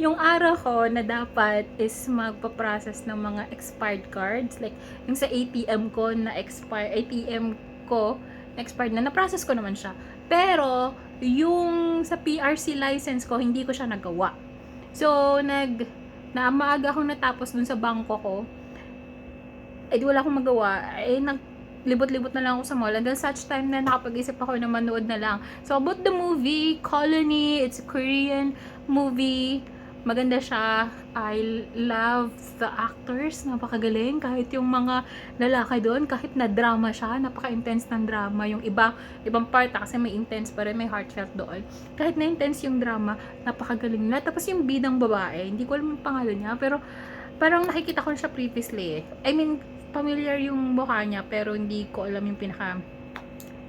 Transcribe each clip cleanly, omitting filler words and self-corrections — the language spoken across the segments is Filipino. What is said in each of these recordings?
yung araw ko na dapat is magpa-process ng mga expired cards. Like, yung sa ATM ko na ATM ko, na expired na-process ko naman siya. Pero, yung sa PRC license ko, hindi ko siya nagawa. So, maaga akong natapos dun sa bangko ko. Di wala akong magawa. Libot-libot na lang ako sa mall. And then such time na nakapag-isip ako na manood na lang. So, about the movie, Colony, it's a Korean movie. Maganda siya. I love the actors. Napakagaling. Kahit yung mga lalaki doon, kahit na drama siya, napaka-intense ng drama. Yung ibang part, kasi may intense pa rin, may heartfelt doon. Kahit na intense yung drama, napakagaling na. Tapos yung bidang babae, hindi ko alam yung pangalan niya, pero parang nakikita ko siya previously. I mean, familiar yung mukha niya, pero hindi ko alam yung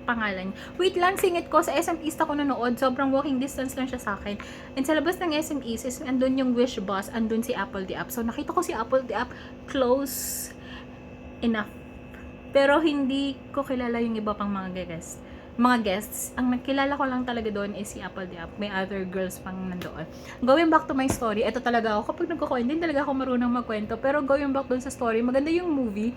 pangalan. Wait lang, singit ko. Sa SM East ako nanood. Sobrang walking distance lang siya sa akin. And sa labas ng SM East is andun yung Wish Boss, andun si Apple the App. So, nakita ko si Apple the App close enough. Pero hindi ko kilala yung iba pang mga guests. Ang nakilala ko lang talaga doon is si Apple the App. May other girls pang nandoon. Going back to my story, ito talaga ako. Kapag nagkukwento, hindi talaga ako marunong magkwento. Pero going back doon sa story, maganda yung movie.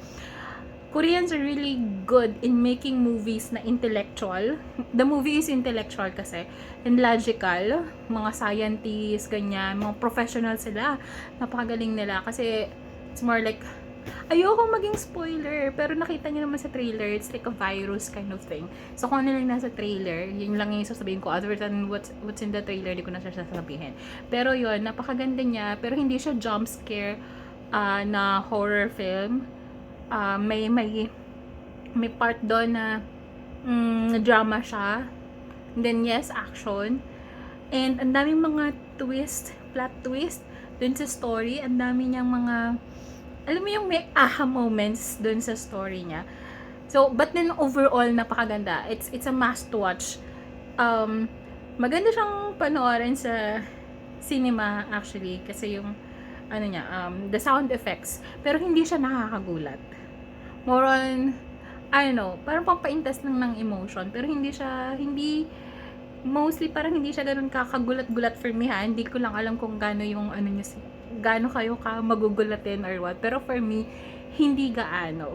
Koreans are really good in making movies na intellectual. The movie is intellectual kasi. And logical. Mga scientists, ganyan. Mga professional sila. Napakagaling nila. Kasi it's more like, ayoko maging spoiler. Pero nakita niyo naman sa trailer, it's like a virus kind of thing. So kung ano lang nasa trailer, yun lang yung sasabihin ko. Other than what's in the trailer, di ko na siya sasabihin. Pero yun, napakaganda niya. Pero hindi siya jump scare na horror film. May part doon na drama siya. And then yes, action. And ang daming mga plot twist dun sa story. Ang dami niyang mga, alam mo yung may aha moments dun sa story niya. So, but then overall, napakaganda. It's a must watch. Maganda siyang panoorin sa cinema actually. Kasi yung the sound effects. Pero hindi siya nakakagulat. More on, I don't know, parang pampaintas lang ng emotion. Pero mostly parang hindi siya ganun kakagulat-gulat for me ha. Hindi ko lang alam kung gaano yung gaano kayo magugulatin or what. Pero for me, hindi gaano.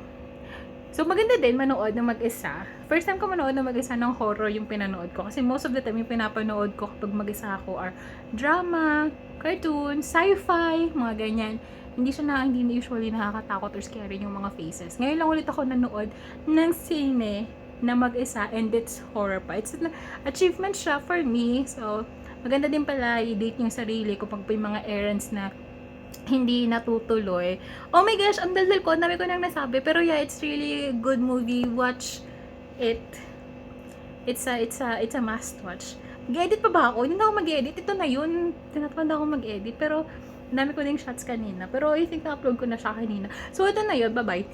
So maganda din manood na mag-isa. First time ko manood na mag-isa ng horror yung pinanood ko. Kasi most of the time yung pinapanood ko kapag mag-isa ako are drama, cartoon, sci-fi, mga ganyan. Hindi usually nakakatakot or scary yung mga faces. Ngayon lang ulit ako nanood ng sine na mag-isa and it's horror pa. It's an achievement siya for me. So, maganda din pala i-date yung sarili kapag may mga errands na hindi natutuloy. Oh my gosh, ang daldal ko. Ang dami ko nang nasabi. Pero yeah, it's really a good movie. Watch it. It's a must watch. Mag-edit pa ba ako? Hindi na ako mag-edit. Ito na yun. Tinatamad ako mag-edit. Pero, ang dami ko ding shots kanina. Pero I think na-upload ko na siya kanina. So, ito na yun. Bye-bye.